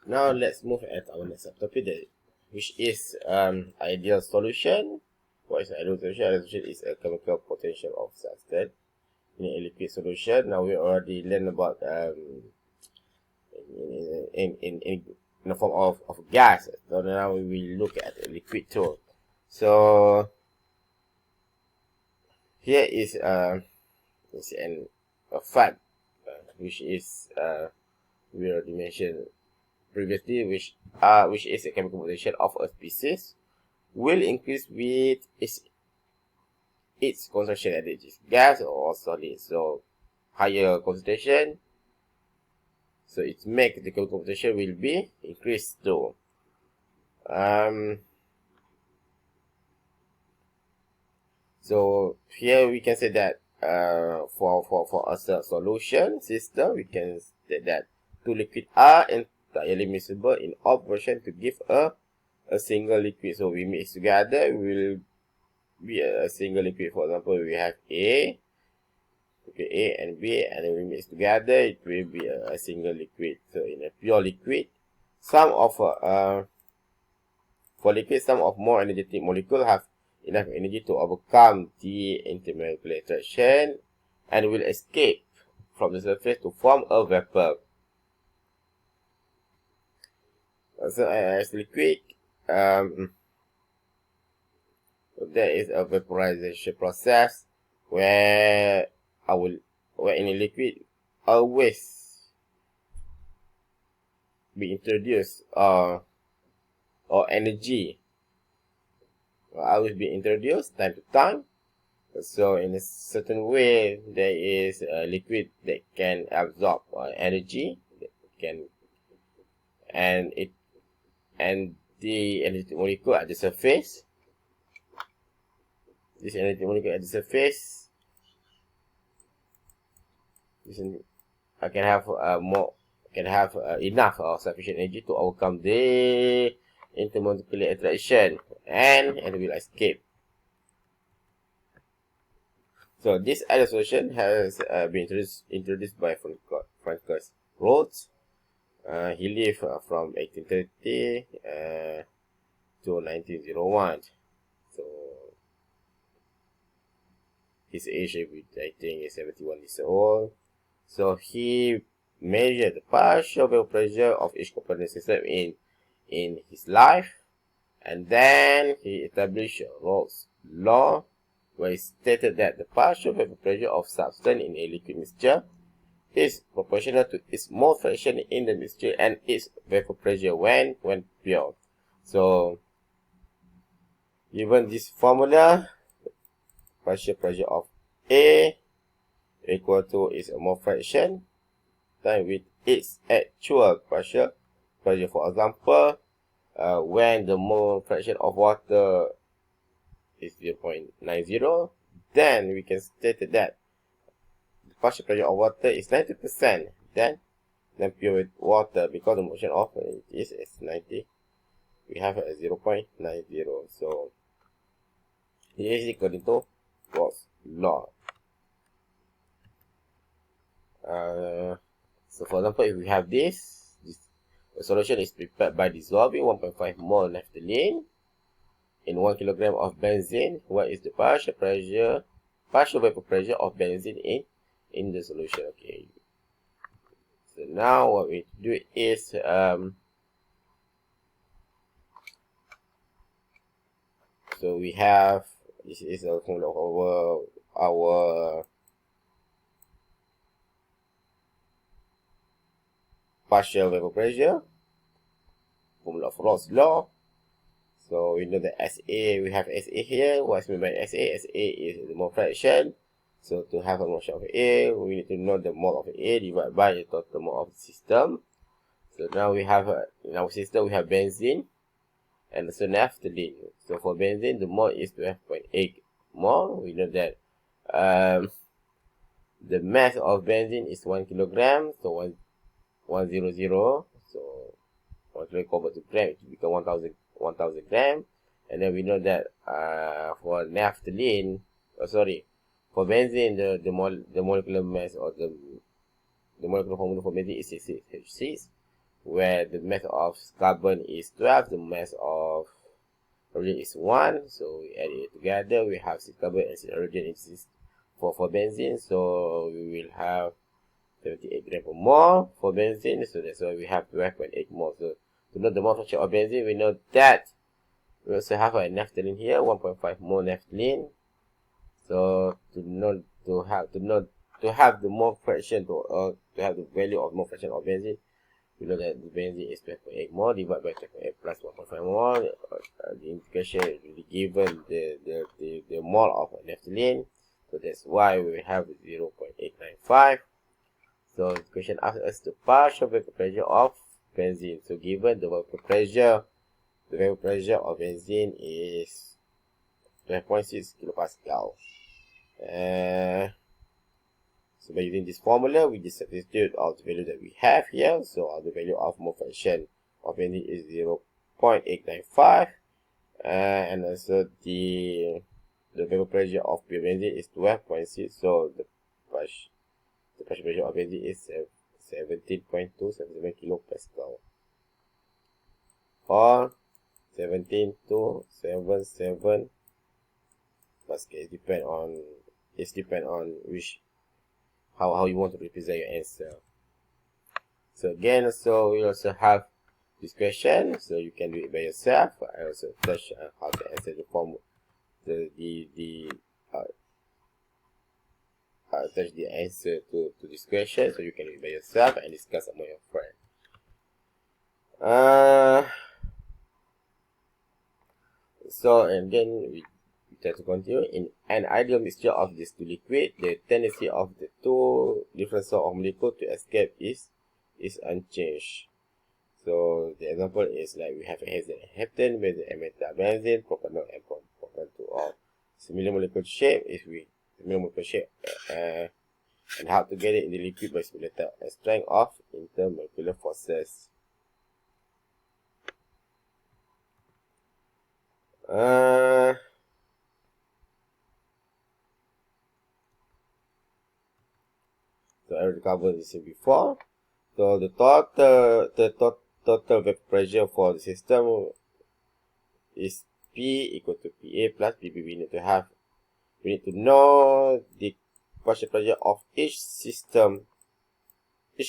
Now let's move at our next subtopic, which is ideal solution. What is an ideal solution? Ideal solution is a chemical potential of substance in a liquid solution. Now we already learned about in the form of gas. So now we will look at a liquid too. So here is a fact which is we already mentioned previously, which is a chemical potential of a species will increase with its concentration, that is gas or solid. So higher concentration, so it makes the chemical potential will be increased too. So here we can say that for a solution system, we can say that two liquids are entirely miscible in all proportion to give a single liquid. So we mix together, we will be a single liquid. For example, we have A and B, and then we mix together, it will be a single liquid. So in a pure liquid, for liquid, some of more energetic molecules have enough energy to overcome the intermolecular attraction and will escape from the surface to form a vapor. So as liquid, there is a vaporization process where in a liquid always be introduced or energy will always be introduced time to time. So in a certain way, there is a liquid that can absorb energy, and the energetic molecule at the surface. This energetic molecule at the surface can have enough or sufficient energy to overcome the intermolecular attraction and will escape. So this ideal solution has been introduced by Francis Rhodes. He lived from 1830 to 1901. So his age, I think, is 71 years old. So he measured the partial vapor pressure of each component system in his life, and then he established Rhodes' law, where he stated that the partial vapor pressure of substance in a liquid mixture is proportional to its mole fraction in the mixture and its vapor pressure when pure. So given this formula, partial pressure of A equal to its mole fraction time with its actual partial pressure. For example, when the mole fraction of water is 0.90, then we can state that the partial pressure of water is 90%, then pure water, because the motion of it is 90, we have a 0.90. So this is according to Rhodes' law. So for example, if we have this solution is prepared by dissolving 1.5 mole naphthalene in 1 kilogram of benzene. What is the partial vapor pressure of benzene in the solution? Okay. So now what we do is so we have, this is a formula of our partial vapor pressure, formula of Rhodes' law. So we know that SA, we have SA here. What's meant by SA? SA is the mole fraction. So to have a motion of A, we need to know the mole of A divided by the total mole of the system. So now we have in our system we have benzene and also naphthalene. So for benzene, the mole is 12.8 mole. We know that the mass of benzene is 1 kilogram. So 100. So 1 kilogram convert to gram, it will become 1000 gram. And then we know that for naphthalene, for benzene, the molecular mass or the molecular formula for benzene is 6H6. where the mass of carbon is 12, the mass of hydrogen is 1. So we add it together, we have 6 carbon and 6 hydrogen exists for benzene. So we will have 78 grams per mole for benzene. So that's why we have 12.8 mole. So to know the mole fraction of benzene, we know that we also have a naphthalene here, 1.5 mole naphthalene. So to have the mole fraction to have the value of mole fraction of benzene, we know that the benzene is 12.8 mole divided by 12.8 plus 1.5 mole. The integration will be given the mole of naphthalene. So that's why we have 0.895. So the question asks us the partial vapor pressure of benzene. So given the vapor pressure of benzene is 12.6 kilopascal. So by using this formula, we just substitute all the value that we have here. So the value of mole fraction of benzene is 0.895, and also the vapor pressure of pure benzene is 12.6. So the partial pressure of benzene is 17.277 kilopascal, or 17.277 pascal. It depend on which how you want to represent your answer. So again, so we also have this question, so you can do it by yourself. I also touch how to answer the form, touch the answer to this question, so you can do it by yourself and discuss among your friends. So and then we try to continue. In an ideal mixture of these two liquids, the tendency of the two different sort of molecule to escape is unchanged. So the example is like we have a hexane and heptane, benzene and metabenzene, propanol and propan 2-ol. Similar molecule shape and held together in the liquid by similar type and strength of intermolecular forces. So every carbon is seen before. So the total vapor pressure for the system is P equal to PA plus PB. We need to know the partial pressure of each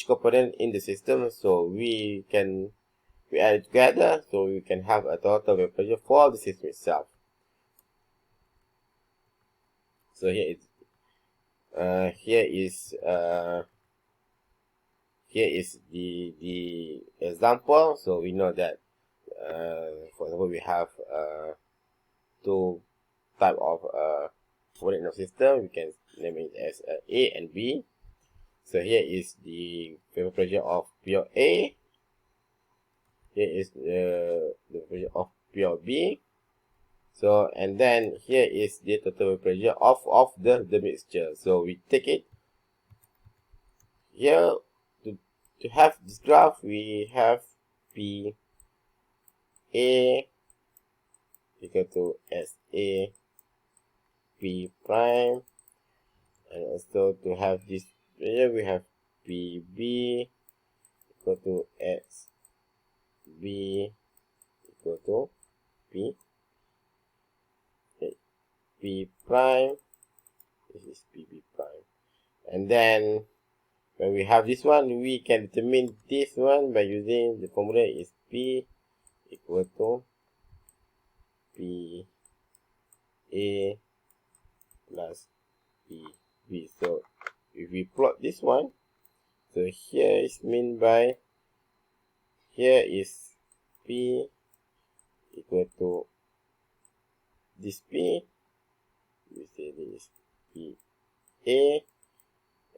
component in the system. So we add it together, so we can have a total vapor pressure for the system itself. So here is the example. So we know that for example we have two type of component of system. We can name it as A and B. So here is the vapor pressure of pure A. Here is the pressure of pure B. So and then here is the total pressure of the mixture. So we take it here to have this graph. We have P A equal to SA P prime, and also to have this pressure we have PB equal to XB equal to P prime. This is PB prime. And then when we have this one, we can determine this one by using the formula is P equal to P A plus PB. So if we plot this one, so here is mean by, here is P equal to this P, we say this is P A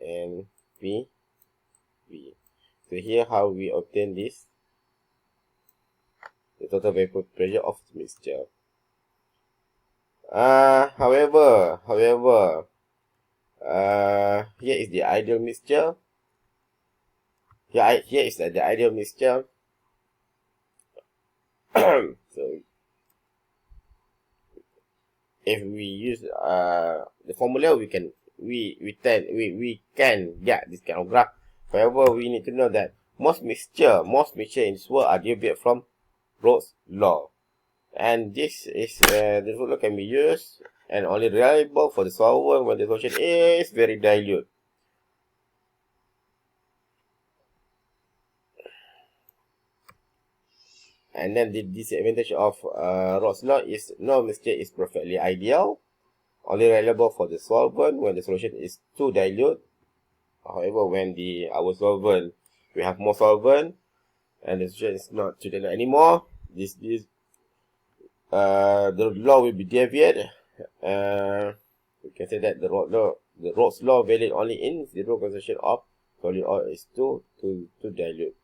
and P B. So here how we obtain this, the total vapor pressure of the mixture. However, here is the ideal mixture. Here is the ideal mixture. So if we use the formula, we can get this kind of graph. However, we need to know that most mixture in this world are derived from Rhodes law, and this is this law can be used and only reliable for the solvent when the solution is very dilute. And then the disadvantage of Rhodes law is no mixture is perfectly ideal, only reliable for the solvent when the solution is too dilute. However, when our solvent, we have more solvent and the solution is not too dilute anymore, the law will be deviated. We can say that the Rhodes law valid only in zero concentration of solid oil is too dilute.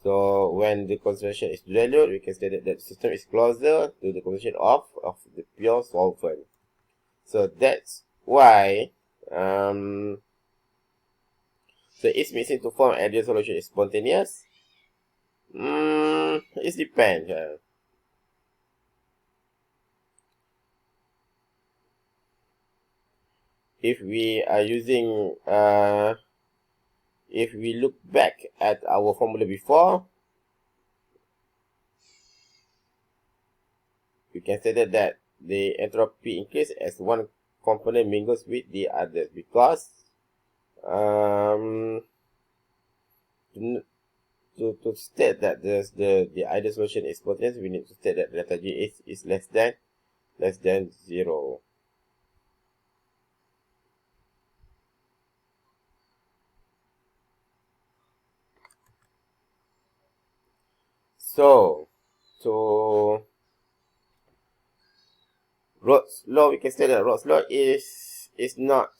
So when the concentration is too dilute, we can say that the system is closer to the concentration of the pure solvent. So that's why so is mixing to form ideal solution is spontaneous? It depends. If we are using if we look back at our formula before, we can say that the entropy increase as one component mingles with the others, because to state that the ideal solution is spontaneous, we need to state that delta G is less than 0. So Rhodes law, we can say that Rhodes law is not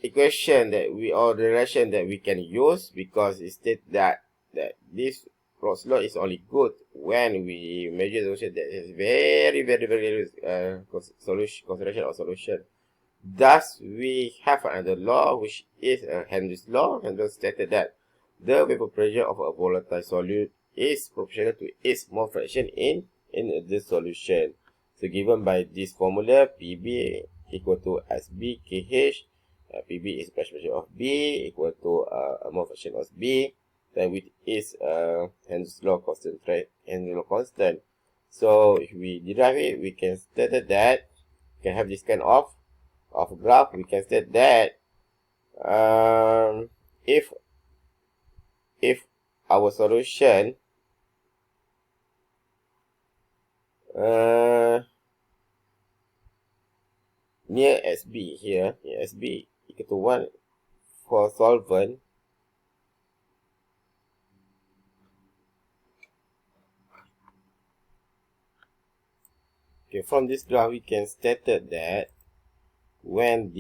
equation that or the relation that we can use, because it states that this Rhodes law is only good when we measure the solution that is very concentration or solution. Thus, we have another law, which is Henry's law. Henry stated that the vapor pressure of a volatile solute is proportional to its mole fraction in the solution. So given by this formula, PB equal to SB KH, PB is pressure of B equal to a mole fraction of B, then with its Henry's law constant, Henry's law constant. So if we derive it, we can state that we can have this kind of graph. We can state that if our solution near SB here, SB equal to 1 for solvent, okay, from this graph we can state that when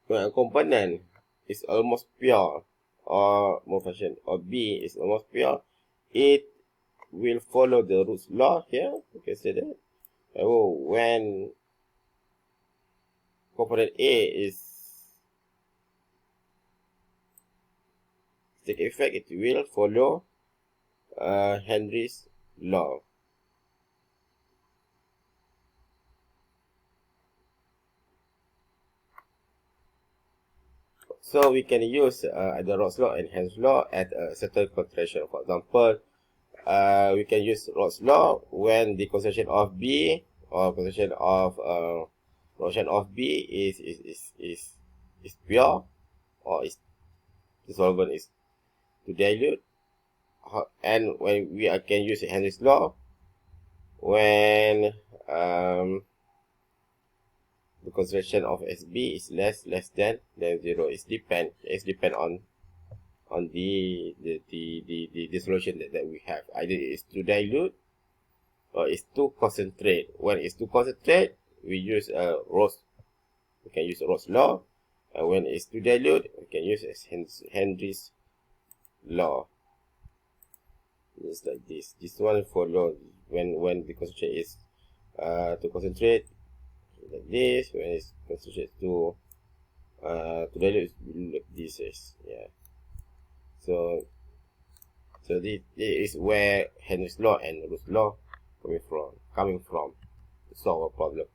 a component is almost pure, or mole fraction, or B is almost pure, it will follow the Rhodes law here. You can say that. When component A is take effect, it will follow Henry's law. So we can use the Rhodes law and Henry's law at a certain concentration. For example, we can use Rhodes law when the concentration of B or concentration of B is pure, or is the solvent is too dilute. And when we can use Henry's law when the concentration of SB is less than 0. It depend on the solution that we have. Either it's too dilute or it's too concentrate. When it's too concentrate, we use Rhodes. We can use Rhodes law. And when it's too dilute, we can use Henry's law. It's like this. This one follow when the concentration is to concentrate, like this. When it's concentrated to dilute, like this is, yeah. So this is where Henry's law and Rhodes law coming from to solve a problem.